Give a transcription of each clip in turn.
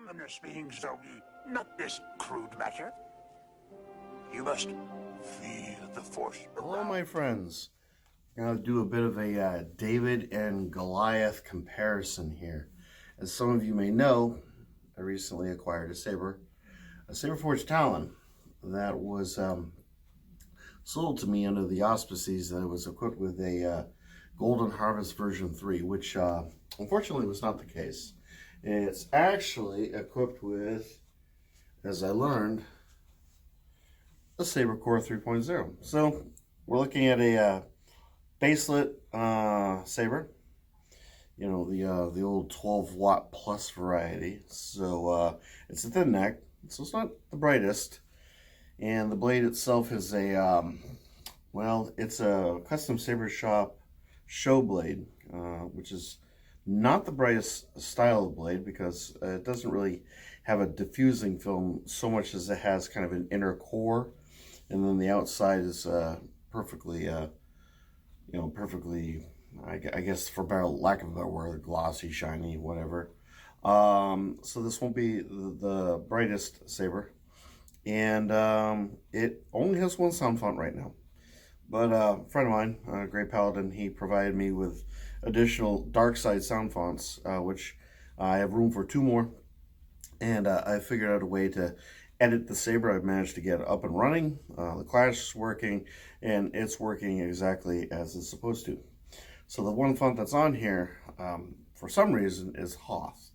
ominous being, Zoe, not this crude matter. You must feel the force around. Hello, my friends. I'm going to do a bit of a David and Goliath comparison here. As some of you may know, I recently acquired a Saberforge Talon that was sold to me under the auspices that it was equipped with a Golden Harvest version 3, which unfortunately was not the case. It's actually equipped with, as I learned, a Sabercore 3.0. So we're looking at a baselit saber, you know, the old 12-watt plus variety. So it's a thin neck, so it's not the brightest, and the blade itself is a well, it's a custom saber shop show blade, which is not the brightest style of blade because it doesn't really have a diffusing film so much as it has kind of an inner core, and then the outside is perfectly perfectly, I guess, for lack of a better word, glossy, shiny, whatever. So this won't be the brightest saber, and it only has one sound font right now. But a friend of mine, Gray Paladin, he provided me with additional dark side sound fonts, which I have room for 2 more. And I figured out a way to edit the saber. I've managed to get it up and running. The clash is working, and it's working exactly as it's supposed to. So the one font that's on here, for some reason, is Hoth.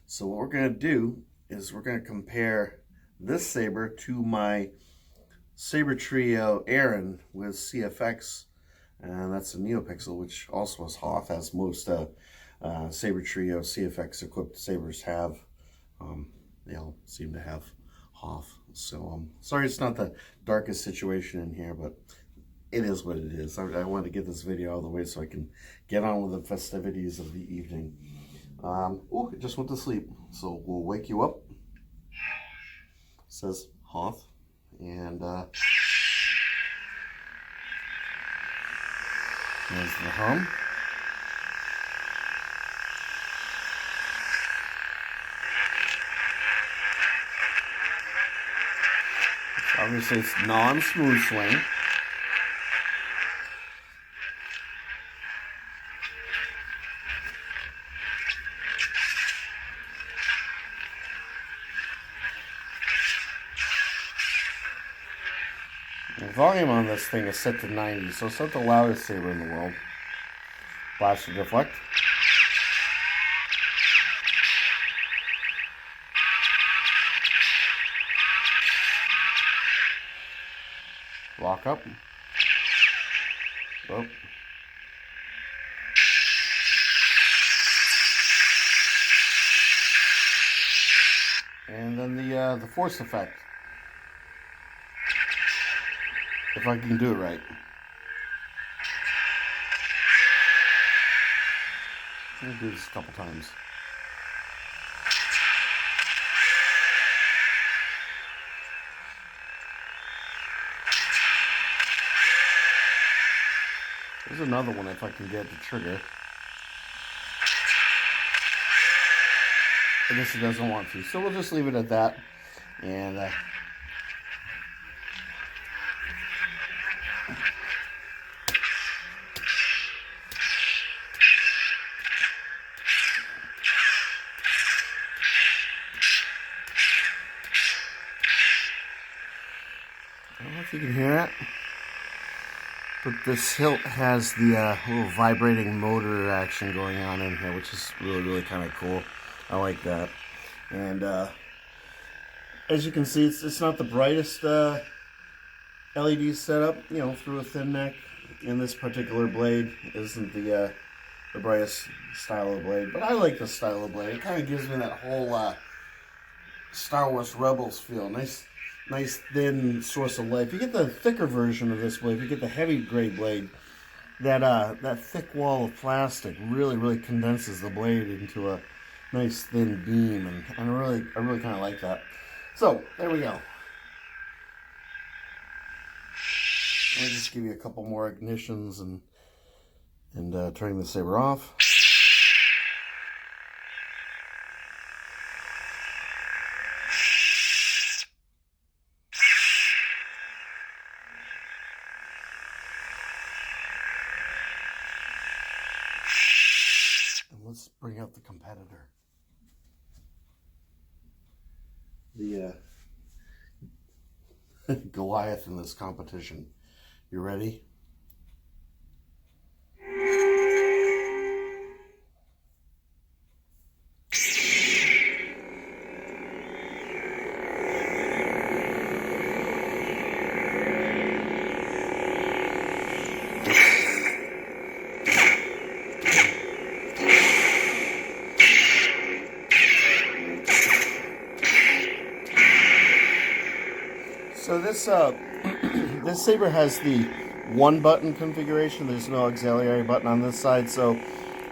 So what we're going to do is we're going to compare this saber to my Saber Trio Aaron with CFX, and that's a NeoPixel, which also has Hoth, as most Saber Trio CFX equipped sabers have. They all seem to have Hoth. So sorry it's not the darkest situation in here, but it is what it is. I wanted to get this video out of the way so I can get on with the festivities of the evening. Oh, it just went to sleep, so we'll wake you up. It says Hoth. And there's the hum. Obviously it's non-smooth swing. The volume on this thing is set to 90, so it's not the loudest saber in the world. Blast to deflect. Lock up. Oh. And then the force effect. If I can do it right. I'm gonna do this a couple times. There's another one if I can get the trigger. I guess it doesn't want to, so we'll just leave it at that. And I don't know if you can hear it, but this hilt has the little vibrating motor action going on in here, which is really kind of cool. I like that. And as you can see, it's not the brightest LED setup, you know, through a thin neck. And this particular blade isn't the brightest style of blade, but I like this style of blade. It kind of gives me that whole Star Wars Rebels feel. Nice thin source of life. You get the thicker version of this blade. You get the heavy grade blade. That thick wall of plastic really condenses the blade into a nice thin beam, and I really kind of like that. So there we go. Let me just give you a couple more ignitions and turning the saber off. bring out the competitor. The Goliath in this competition. You ready? So this this saber has the one button configuration. There's no auxiliary button on this side, so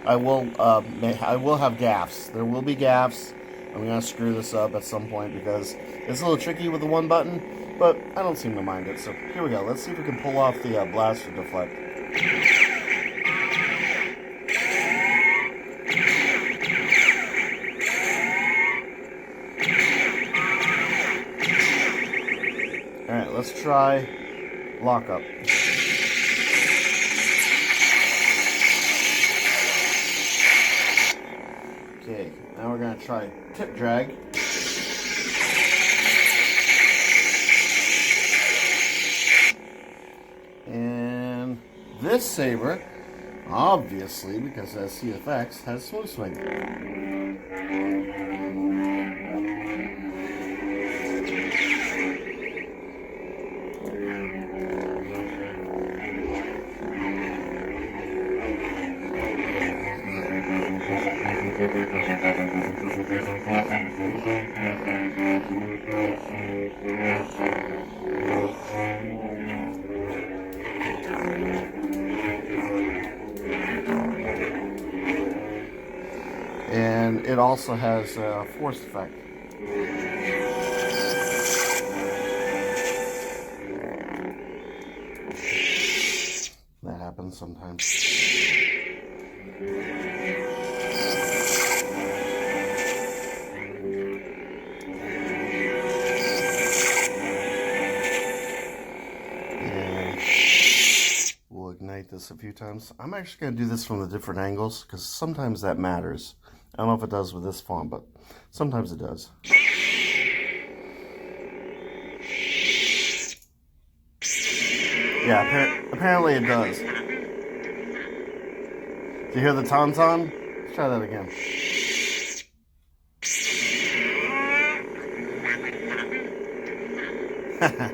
I will have gaffs. There will be gaffs. I'm gonna screw this up at some point because it's a little tricky with the one button, but I don't seem to mind it. So here we go. Let's see if we can pull off the blaster deflect. Alright, let's try lockup. Okay, now we're going to try tip drag. And this saber, obviously, because it has CFX, has smooth swing. And it also has a force effect. That happens sometimes. We'll ignite this a few times. I'm actually going to do this from the different angles because sometimes that matters. I don't know if it does with this font, but sometimes it does. Yeah, apparently it does. Do you hear the tauntaun? Let's try that again.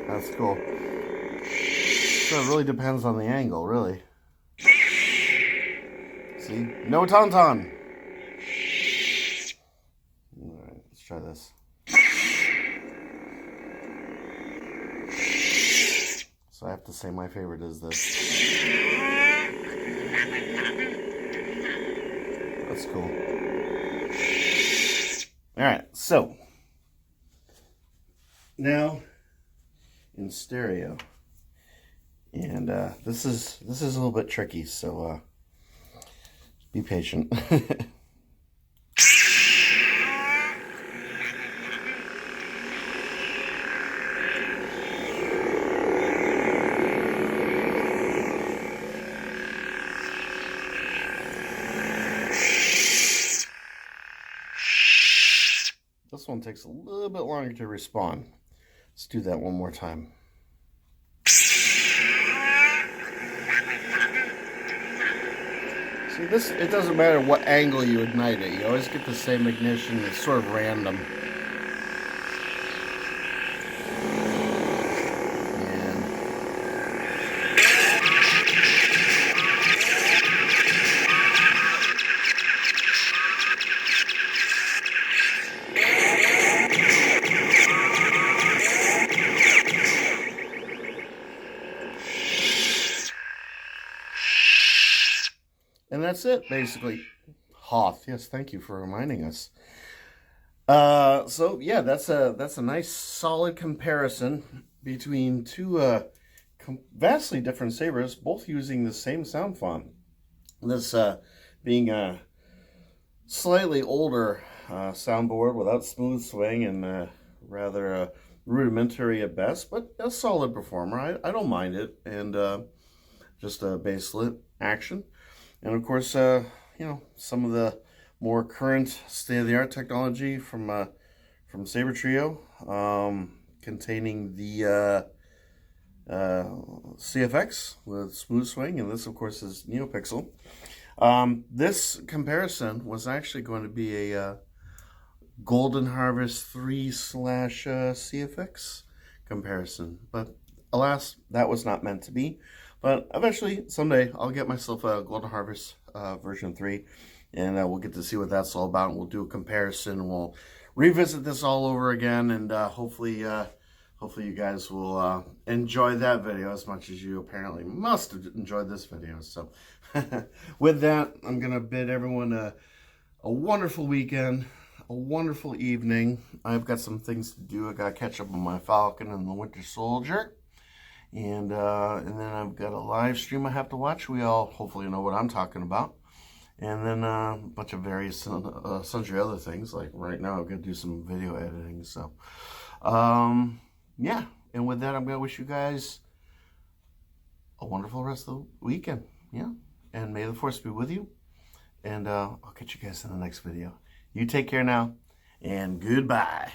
That's cool. So it really depends on the angle, really. See? No tauntaun! Alright, let's try this. So I have to say my favorite is this. That's cool. Alright, so now in stereo. And this is a little bit tricky, so be patient. This one takes a little bit longer to respond. Let's do that one more time. See, this, it doesn't matter what angle you ignite it. You always get the same ignition. It's sort of random. And that's it, basically. Hoth, yes, thank you for reminding us. So yeah, that's a nice solid comparison between two vastly different sabers, both using the same sound font. This being a slightly older soundboard without smooth swing and rather rudimentary at best, but a solid performer. I don't mind it, and just a basslit action. And of course, you know, some of the more current state-of-the-art technology from Saber Trio, containing the CFX with smooth swing, and this of course is NeoPixel. This comparison was actually going to be a Golden Harvest 3/CFX comparison, but alas, that was not meant to be. But eventually, someday, I'll get myself a Golden Harvest version 3, and we'll get to see what that's all about. We'll do a comparison. We'll revisit this all over again, and hopefully you guys will enjoy that video as much as you apparently must have enjoyed this video. So with that, I'm going to bid everyone a wonderful weekend, a wonderful evening. I've got some things to do. I got to catch up on my Falcon and the Winter Soldier. And then I've got a live stream I have to watch. We all hopefully know what I'm talking about. And then a bunch of various sundry other things. Like right now, I've got to do some video editing. So, yeah. And with that, I'm going to wish you guys a wonderful rest of the weekend. Yeah. And may the force be with you. And I'll catch you guys in the next video. You take care now. And goodbye.